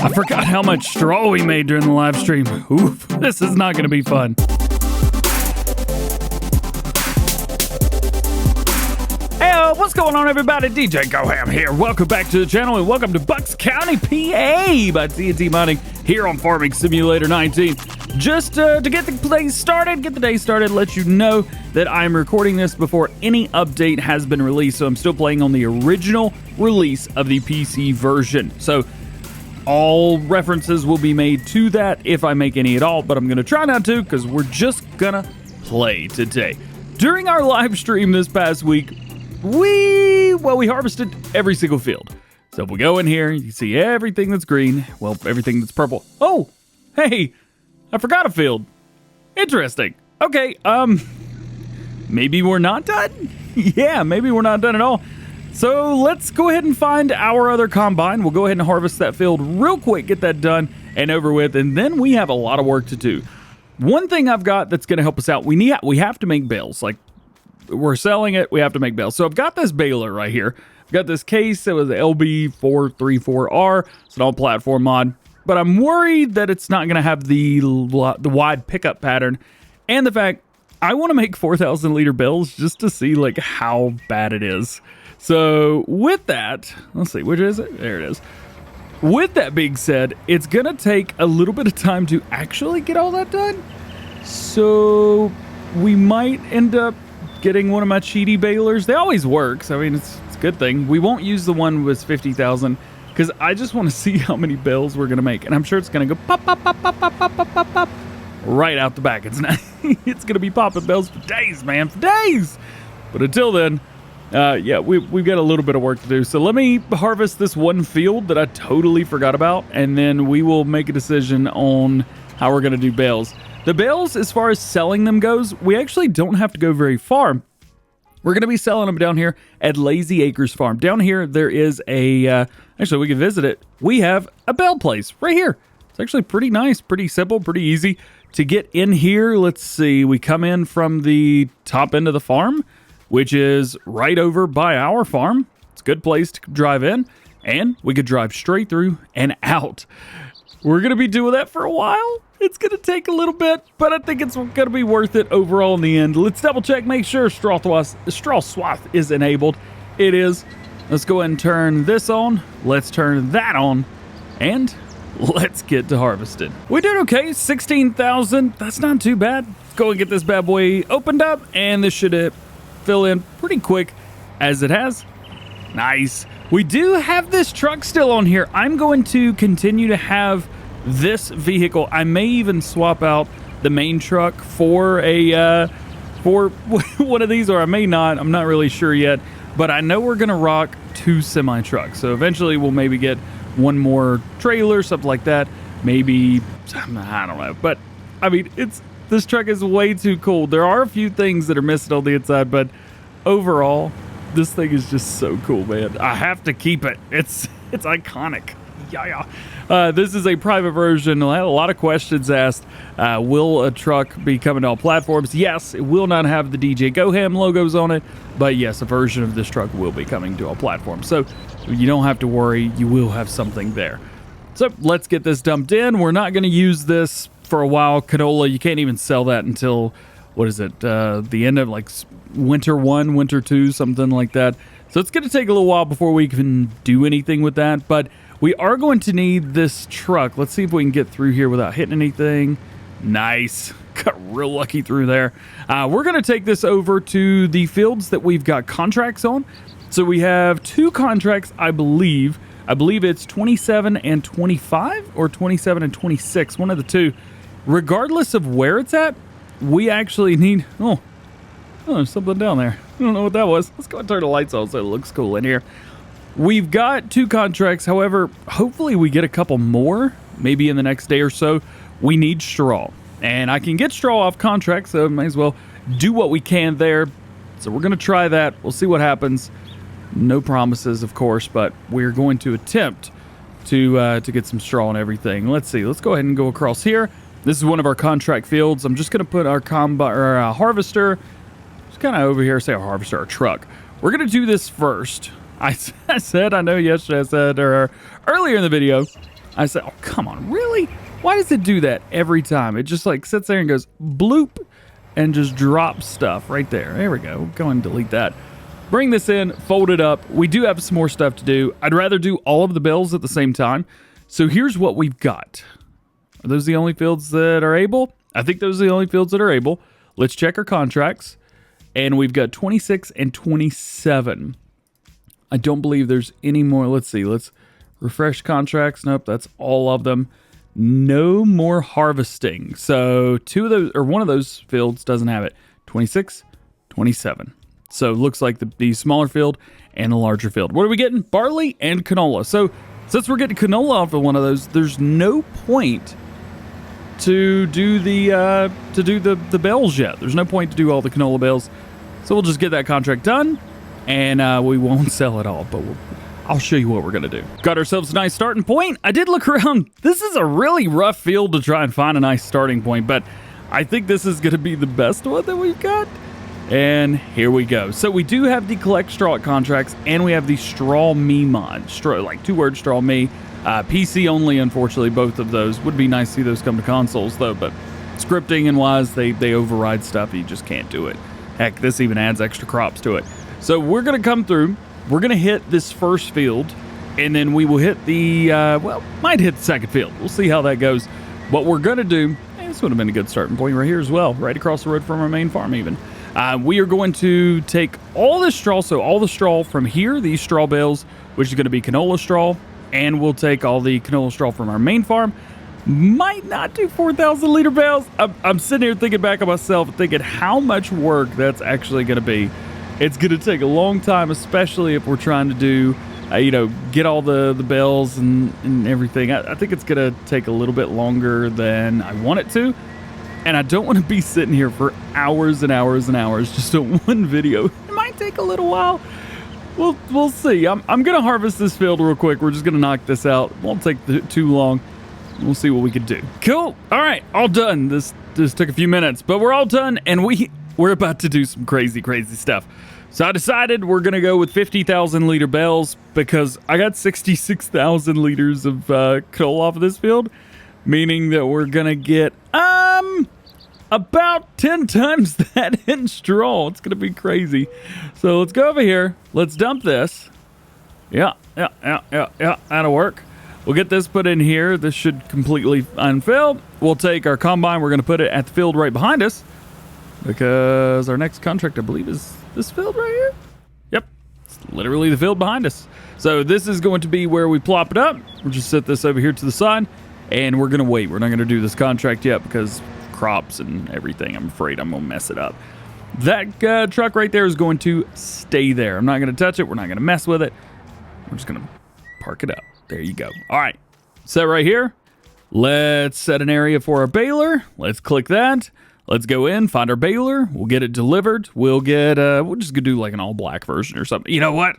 I forgot how much straw we made during the live stream. Oof, this is not going to be fun. Hey, what's going on, everybody? DjGoHam here. Welcome back to the channel, and welcome to Bucks County, PA by TNT Mining here on Farming Simulator 19. Just to get the day started, let you know that I'm recording this before any update has been released, so I'm still playing on the original release of the PC version. So all references will be made to that if I make any at all, but I'm going to try not to because we're just going to play today. During our live stream this past week, we harvested every single field. So if we go in here, you see everything that's green, well, everything that's purple. Oh, hey, I forgot a field. Interesting. Okay, maybe we're not done? Yeah, maybe we're not done at all. So let's go ahead and find our other combine. We'll go ahead and harvest that field real quick, get that done and over with, and then we have a lot of work to do. One thing I've got that's going to help us out, we have to make bales. Like, we're selling it, we have to make bales. So I've got this baler right here. I've got this case. It was the LB434R. It's an all-platform mod. But I'm worried that it's not going to have the wide pickup pattern, and the fact I want to make 4,000 liter bales just to see like how bad it is. So with that, let's see, which is it? There it is. With that being said, it's going to take a little bit of time to actually get all that done. So we might end up getting one of my cheaty balers. They always work. So, I mean, it's a good thing. We won't use the one with 50,000 because I just want to see how many bales we're going to make. And I'm sure it's going to go pop, pop, pop, pop, pop, pop, pop, pop, pop, right out the back. It's not, it's going to be popping bales for days, man, for days. But until then, yeah, we've got a little bit of work to do. So let me harvest this one field that I totally forgot about, and then we will make a decision on how we're going to do bales. The bales, as far as selling them goes, we actually don't have to go very far. We're going to be selling them down here at Lazy Acres Farm. Down here, there is a, actually, we can visit it. We have a bale place right here. It's actually pretty nice, pretty simple, pretty easy to get in here. Let's see, we come in from the top end of the farm, which is right over by our farm. It's a good place to drive in, and we could drive straight through and out. We're going to be doing that for a while. It's going to take a little bit, but I think it's going to be worth it overall in the end. Let's double check, make sure straw swath is enabled. It is. Let's go ahead and turn this on. Let's turn that on, and let's get to harvesting. We did okay, 16,000. That's not too bad. Let's go and get this bad boy opened up, and this should fill in pretty quick as it has. Nice. We do have this truck still on here. I'm going to continue to have this vehicle. I may even swap out the main truck for a for one of these, or I may not. I'm not really sure yet, but I know we're gonna rock 2 semi trucks. So eventually we'll maybe get one more trailer, something like that. Maybe, I don't know, but I mean, this truck is way too cool. There are a few things that are missing on the inside, but overall, this thing is just so cool, man. I have to keep it. It's iconic. Yeah. This is a private version. I had a lot of questions asked. Will a truck be coming to all platforms? Yes, it will not have the DjGoHam logos on it, but yes, a version of this truck will be coming to all platforms. So you don't have to worry. You will have something there. So let's get this dumped in. We're not going to use this for a while. Canola, you can't even sell that until, what is it, the end of like winter 1, winter 2, something like that. So it's going to take a little while before we can do anything with that, but we are going to need this truck. Let's see if we can get through here without hitting anything. Nice. Got real lucky through there. We're going to take this over to the fields that we've got contracts on. So we have 2 contracts, I believe. I believe it's 27 and 25 or 27 and 26, one of the 2. Regardless of where it's at, we actually need... Oh, there's something down there. I don't know what that was. Let's go and turn the lights on so it looks cool in here. We've got 2 contracts. However, hopefully we get a couple more, maybe in the next day or so. We need straw, and I can get straw off contract, so might as well do what we can there. So we're going to try that. We'll see what happens. No promises, of course, but we're going to attempt to get some straw and everything. Let's see. Let's go ahead and go across here. This is one of our contract fields. I'm just going to put our harvester just kind of over here. Say our harvester, our truck. We're going to do this first. I said, I know yesterday I said, or earlier in the video, I said, oh, come on, really? Why does it do that every time? It just like sits there and goes bloop and just drops stuff right there. There we go. Go and delete that. Bring this in, fold it up. We do have some more stuff to do. I'd rather do all of the bales at the same time. So here's what we've got. Are those the only fields that are able? I think those are the only fields that are able. Let's check our contracts. And we've got 26 and 27. I don't believe there's any more. Let's see. Let's refresh contracts. Nope, that's all of them. No more harvesting. So two of those, or one of those fields doesn't have it. 26, 27. So it looks like the smaller field and the larger field. What are we getting? Barley and canola. So since we're getting canola off of one of those, there's no point to do the bales yet. There's no point to do all the canola bales. So we'll just get that contract done, and we won't sell it all, but I'll show you what we're going to do. Got ourselves a nice starting point. I did look around. This is a really rough field to try and find a nice starting point, but I think this is going to be the best one that we've got. And here we go. So we do have the collect straw contracts, and we have the straw me mod. Straw, like 2-word straw me. PC only, unfortunately, both of those. Would be nice to see those come to consoles, though, but scripting and wise, they override stuff. You just can't do it. Heck, this even adds extra crops to it. So we're going to come through. We're going to hit this first field, and then we will hit the, might hit the second field. We'll see how that goes. What we're going to do, this would have been a good starting point right here as well, right across the road from our main farm even. We are going to take all this straw, so all the straw from here, these straw bales, which is going to be canola straw, and we'll take all the canola straw from our main farm. Might not do 4,000 liter bales. I'm sitting here thinking back on myself, thinking how much work that's actually going to be. It's going to take a long time, especially if we're trying to do, get all the bales and everything. I think it's going to take a little bit longer than I want it to. And I don't want to be sitting here for hours and hours and hours just on one video. It might take a little while. We'll see. I'm going to harvest this field real quick. We're just going to knock this out. Won't take too long. We'll see what we can do. Cool. All right. All done. This took a few minutes, but we're all done, and we're about to do some crazy, crazy stuff. So I decided we're going to go with 50,000 liter bales because I got 66,000 liters of coal off of this field, meaning that we're going to get about 10 times that in straw. It's going to be crazy. So let's go over here. Let's dump this. Yeah. That'll work. We'll get this put in here. This should completely unfill. We'll take our combine. We're going to put it at the field right behind us because our next contract, I believe, is this field right here. Yep. It's literally the field behind us. So this is going to be where we plop it up. We'll just set this over here to the side, and we're going to wait. We're not going to do this contract yet because crops and everything. I'm afraid I'm going to mess it up. That truck right there is going to stay there. I'm not going to touch it. We're not going to mess with it. We're just going to park it up. There you go. All right. Set right here. Let's set an area for our baler. Let's click that. Let's go in, find our baler. We'll get it delivered. We'll get, we'll just go do like an all black version or something. You know what?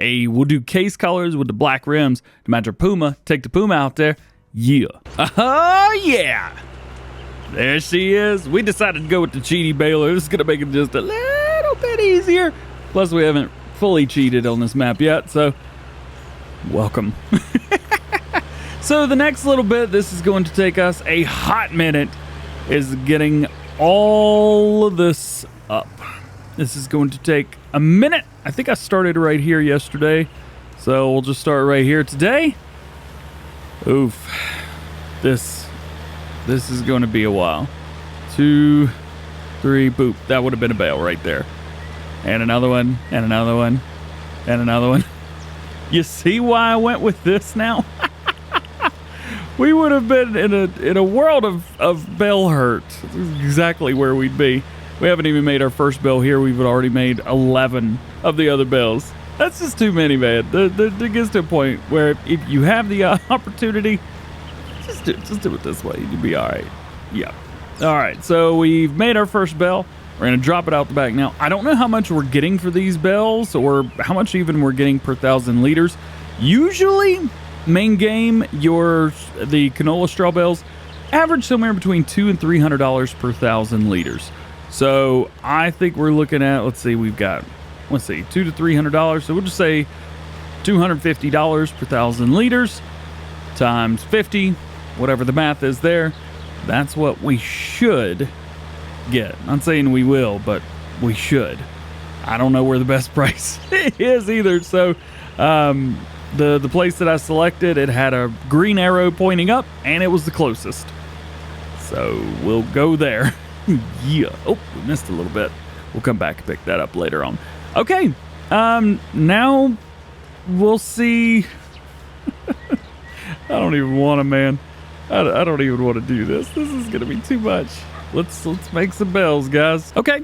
We'll do case colors with the black rims to match our Puma. Take the Puma out there. Yeah. Oh, yeah. There she is. We decided to go with the cheaty baler. This is going to make it just a little bit easier. Plus, we haven't fully cheated on this map yet, so welcome. So the next little bit, this is going to take us a hot minute, is getting all of this up. This is going to take a minute. I think I started right here yesterday, so we'll just start right here today. Oof. This is going to be a while. 2, 3, boop. That would have been a bale right there. And another one, and another one, and another one. You see why I went with this now? We would have been in a world of bale hurt. This is exactly where we'd be. We haven't even made our first bale here. We've already made 11 of the other bales. That's just too many, man. It gets to a point where if you have the opportunity, just do it this way. You'll be all right. Yeah. All right. So we've made our first bale. We're going to drop it out the back now. I don't know how much we're getting for these bales or how much even we're getting per 1,000 liters. Usually, main game, the canola straw bales average somewhere between $200 and $300 per 1,000 liters. So I think we're looking at, we've got, $200 to $300. So we'll just say $250 per 1,000 liters times 50, whatever the math is there, that's what we should get. Not saying we will, but we should. I don't know where the best price is either. So the place that I selected, it had a green arrow pointing up, and it was the closest. So we'll go there. Yeah. Oh, we missed a little bit. We'll come back and pick that up later on. Okay. Now we'll see. I don't even want to, man. I don't even want to do this. This is going to be too much. Let's make some bells, guys. Okay.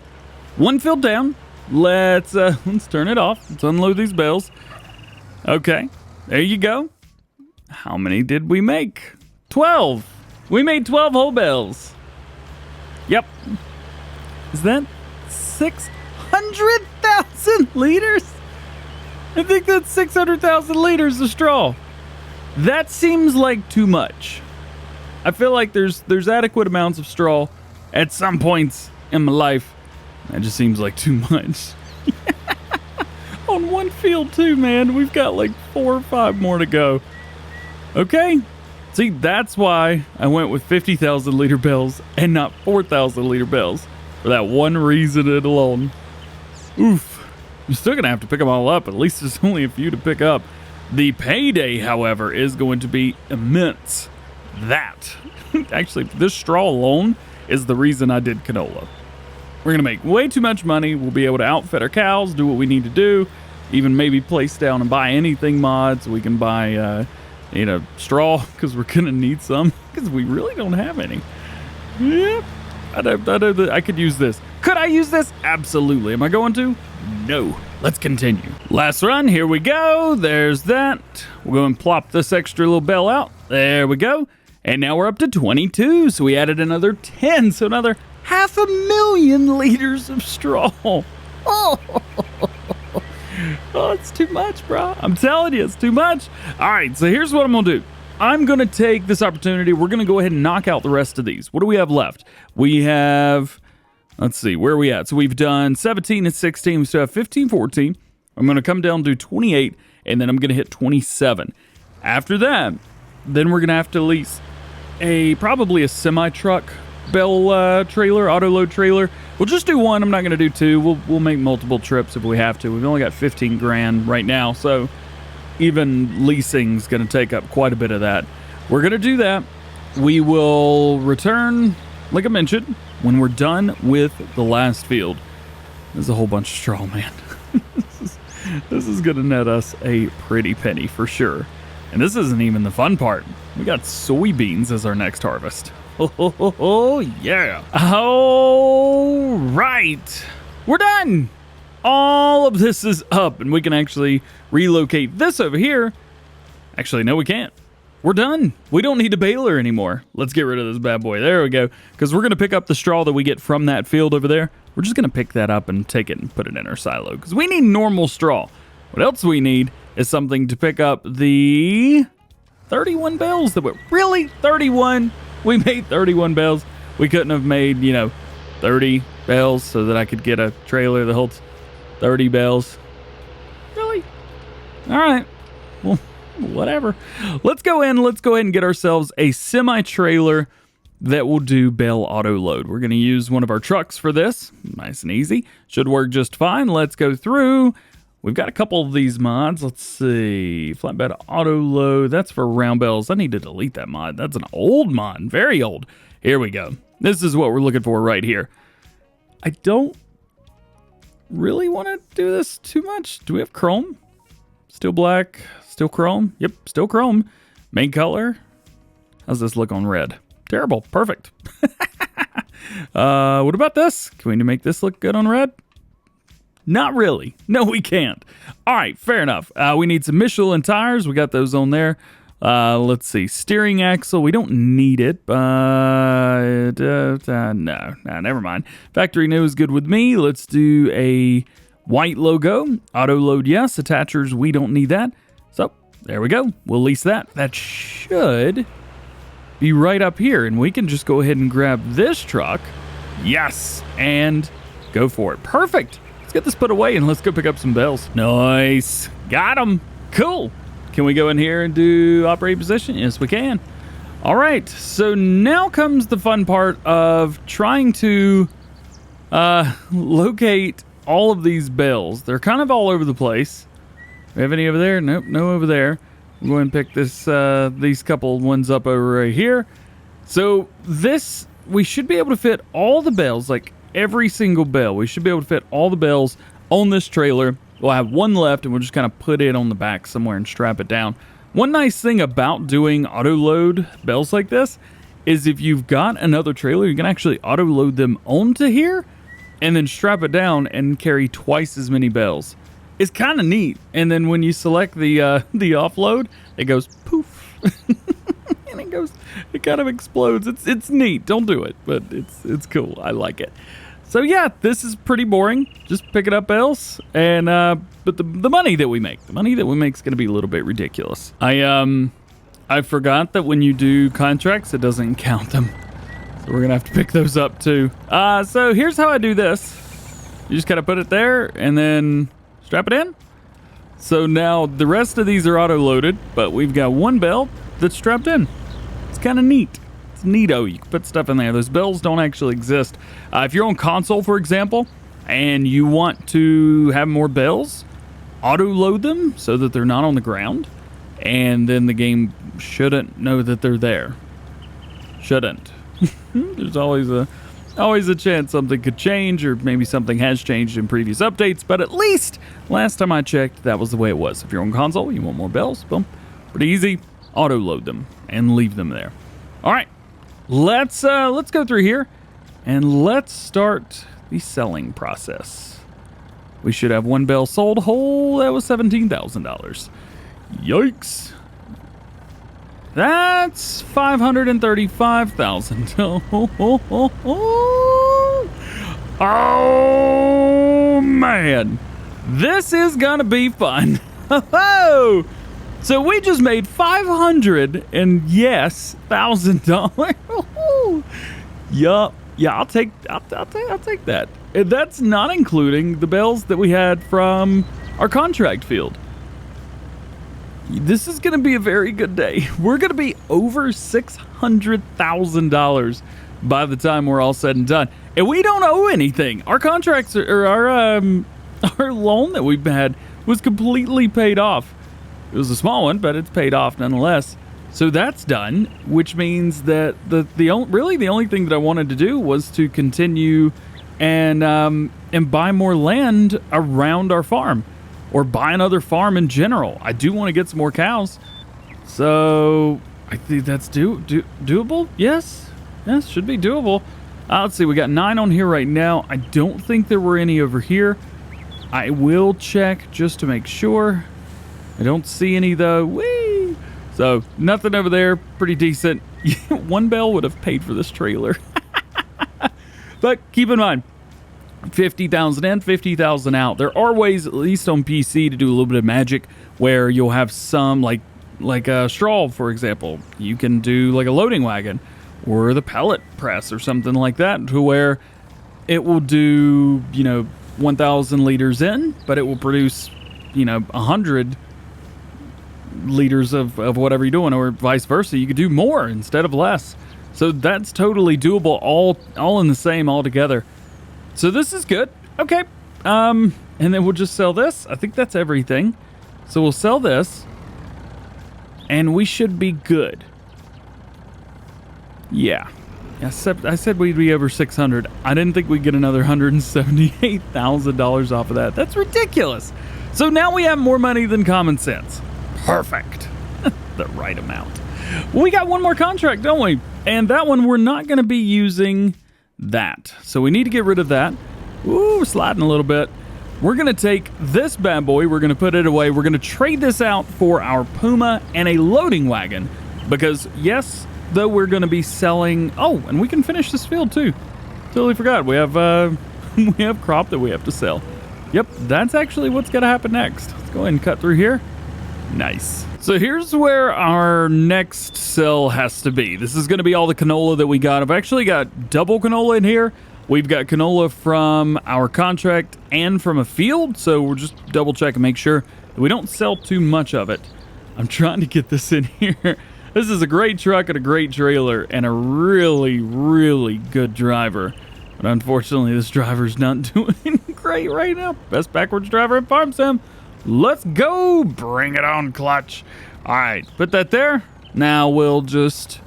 One filled down. Let's turn it off. Let's unload these bells. Okay. There you go. How many did we make? 12. We made 12 whole bells. Yep. Is that 600,000 liters? I think that's 600,000 liters of straw. That seems like too much. I feel like there's adequate amounts of straw at some points in my life. That just seems like too much. On one field too, man. We've got like 4 or 5 more to go. Okay. See, that's why I went with 50,000 liter bells and not 4,000 liter bells. For that one reason alone. Oof. I'm still going to have to pick them all up. At least there's only a few to pick up. The payday, however, is going to be immense. That. Actually, this straw alone is the reason I did canola. We're going to make way too much money. We'll be able to outfit our cows, do what we need to do, even maybe place down and buy anything mods. We can buy, straw, because we're going to need some, because we really don't have any. Yep. I know that I could use this. Could I use this? Absolutely. Am I going to? No. Let's continue. Last run. Here we go. There's that. We'll go and plop this extra little bell out. There we go. And now we're up to 22. So we added another 10. So another 500,000 liters of straw. Oh, it's too much, bro. I'm telling you, it's too much. All right, so here's what I'm going to do. I'm going to take this opportunity. We're going to go ahead and knock out the rest of these. What do we have left? We have, let's see, where are we at? So we've done 17 and 16. We still have 15, 14. I'm going to come down to 28, and then I'm going to hit 27. After that, then we're going to have to lease probably a semi-truck bell trailer, auto load trailer. We'll just do one. I'm not going to do two. We'll make multiple trips if we have to. We've only got 15 grand right now, so even leasing's going to take up quite a bit of that. We're going to do that. We will return, like I mentioned, when we're done with the last field. There's a whole bunch of straw, man. This is going to net us a pretty penny for sure. And this isn't even the fun part. We got soybeans as our next harvest. Oh, yeah. All right. We're done. All of this is up, and we can actually relocate this over here. Actually, no, we can't. We're done. We don't need a baler anymore. Let's get rid of this bad boy. There we go. Because we're going to pick up the straw that we get from that field over there. We're just going to pick that up and take it and put it in our silo. Because we need normal straw. What else we need is something to pick up the 31 bales that were really 31. We made 31 bales. We couldn't have made, 30 bales so that I could get a trailer that holds 30 bales. Really? All right. Well, whatever. Let's go ahead and get ourselves a semi-trailer that will do bale auto load. We're going to use one of our trucks for this. Nice and easy. Should work just fine. Let's go through. We've got a couple of these mods. Let's see. Flatbed auto load. That's for round bells. I need to delete that mod. That's an old mod. Very old. Here we go. This is what we're looking for right here. I don't really want to do this too much. Do we have chrome? Still black. Still chrome. Yep, still chrome. Main color. How's this look on red? Terrible. Perfect. What about this? Can we make this look good on red? Not really. No, we can't. All right, fair enough. We need some Michelin tires. We got those on there. Let's see. Steering axle. We don't need it. No, never mind. Factory new is good with me. Let's do a white logo. Auto load, yes. Attachers, we don't need that. So there we go. We'll lease that. That should be right up here. And we can just go ahead and grab this truck. Yes. And go for it. Perfect. Let's get this put away and let's go pick up some bells. Nice. Got them. Cool. Can we go in here and do operate position? Yes, we can. All right, so now comes the fun part of trying to locate all of these bales. They're kind of all over the place. We have any over there? Nope, no over there. We'll go ahead and pick this, these couple ones up over right here. So this, we should be able to fit all the bales, like every single bale. We should be able to fit all the bales on this trailer. We'll have one left, and we'll just kind of put it on the back somewhere and strap it down. One nice thing about doing auto-load bales like this is if you've got another trailer, you can actually auto-load them onto here and then strap it down and carry twice as many bales. It's kind of neat. And then when you select the offload, it goes poof. And it kind of explodes. It's neat. Don't do it, but it's cool. I like it. So yeah, this is pretty boring. Just picking up bales, and but the money that we make, is going to be a little bit ridiculous. I forgot that when you do contracts, it doesn't count them, so we're gonna have to pick those up too. So here's how I do this. You just kind of put it there and then strap it in. So now the rest of these are auto-loaded, but we've got one belt that's strapped in. It's kind of neat. It's neato. You can put stuff in there. Those bells don't actually exist. If you're on console, for example, and you want to have more bells, auto-load them so that they're not on the ground, and then the game shouldn't know that they're there. Shouldn't. There's always a chance something could change, or maybe something has changed in previous updates, but at least last time I checked, that was the way it was. If you're on console, you want more bells, boom. Pretty easy. Auto-load them and leave them there. All right. Let's go through here and let's start the selling process. We should have one bell sold whole. That was $17,000. Yikes. That's $535,000. Oh man, this is gonna be fun. So we just made $500,000. Yup. Yeah, I'll take that. And that's not including the bells that we had from our contract field. This is going to be a very good day. We're going to be over $600,000 by the time we're all said and done. And we don't owe anything. Our contracts or our loan that we've had was completely paid off. It was a small one, but it's paid off nonetheless. So that's done, which means that the only thing that I wanted to do was to continue and buy more land around our farm, or buy another farm in general. I do want to get some more cows, so I think that's doable. Yes, should be doable. Let's see, we got 9 on here right now. I don't think there were any over here. I will check just to make sure. I don't see any though. Whee! So nothing over there. Pretty decent. One bell would have paid for this trailer. But keep in mind, 50,000 in, 50,000 out. There are ways, at least on PC, to do a little bit of magic where you'll have some like a straw, for example. You can do like a loading wagon or the pellet press or something like that, to where it will do 1,000 liters in, but it will produce 100 liters of whatever you're doing, or vice versa. You could do more instead of less. So that's totally doable, all in the same altogether. So this is good. Okay. And then we'll just sell this. I think that's everything. So we'll sell this and we should be good. Yeah. I said we'd be over 600. I didn't think we'd get another $178,000 off of that. That's ridiculous. So now we have more money than common sense. Perfect. The right amount. Well, we got one more contract, don't we? And that one, we're not going to be using that. So we need to get rid of that. Ooh, we're sliding a little bit. We're going to take this bad boy. We're going to put it away. We're going to trade this out for our Puma and a loading wagon. Because, yes, though we're going to be selling... Oh, and we can finish this field, too. Totally forgot. We have we have crop that we have to sell. Yep, that's actually what's going to happen next. Let's go ahead and cut through here. Nice. So here's where our next sell has to be. This is going to be all the canola that we got. I've actually got double canola in here. We've got canola from our contract and from a field. So we're just double check and make sure that we don't sell too much of it. I'm trying to get this in here. This is a great truck and a great trailer and a really, really good driver. But unfortunately, this driver's not doing great right now. Best backwards driver in Farm Sim. Let's go. Bring it on, clutch. All right, put that there. Now we'll just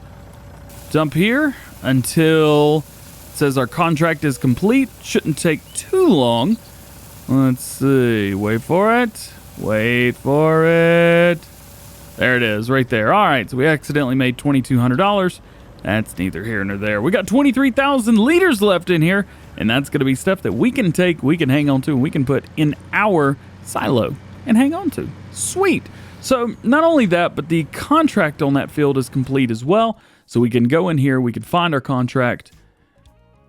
dump here until it says our contract is complete. Shouldn't take too long. Let's see. Wait for it. Wait for it. There it is, right there. All right, so we accidentally made $2,200. That's neither here nor there. We got 23,000 liters left in here, and that's going to be stuff that we can take, we can hang on to, and we can put in our silo and hang on to. Sweet. So not only that, but the contract on that field is complete as well. So we can go in here, we can find our contract.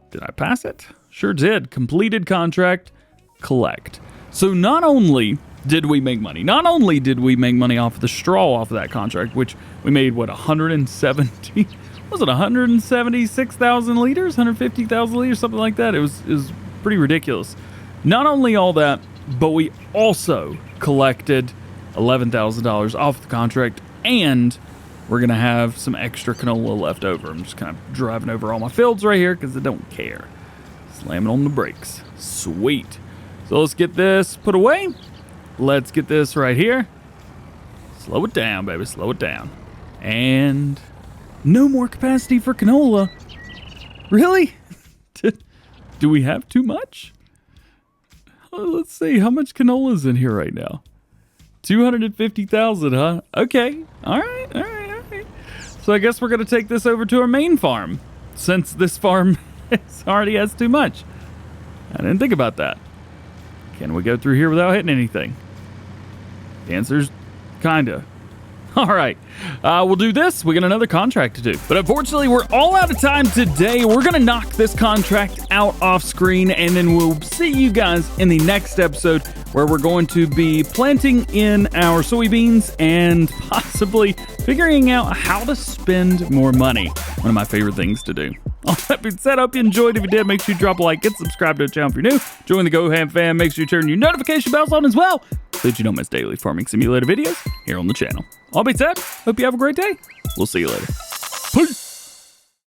Did I pass it? Sure did. Completed contract, collect. So not only did we make money, off the straw off of that contract, which we made, what, 170? Was it 176,000 liters? 150,000 liters? Something like that. It was pretty ridiculous. Not only all that, but we also collected $11,000 off the contract, and we're going to have some extra canola left over. I'm just kind of driving over all my fields right here because I don't care. Slamming on the brakes. Sweet. So let's get this put away. Let's get this right here. Slow it down, baby. Slow it down. And no more capacity for canola. Really? Do we have too much? Let's see. How much canola is in here right now? 250,000, huh? Okay. All right. So I guess we're going to take this over to our main farm, since this farm already has too much. I didn't think about that. Can we go through here without hitting anything? The answer's kinda. All right, we'll do this. We got another contract to do. But unfortunately, we're all out of time today. We're going to knock this contract out off screen, and then we'll see you guys in the next episode where we're going to be planting in our soybeans and possibly figuring out how to spend more money. One of my favorite things to do. All that being said, I hope you enjoyed. If you did, make sure you drop a like, get subscribed to the channel if you're new. Join the GoHam fam. Make sure you turn your notification bells on as well so that you don't miss daily farming simulator videos here on the channel. All being said, hope you have a great day. We'll see you later. Peace.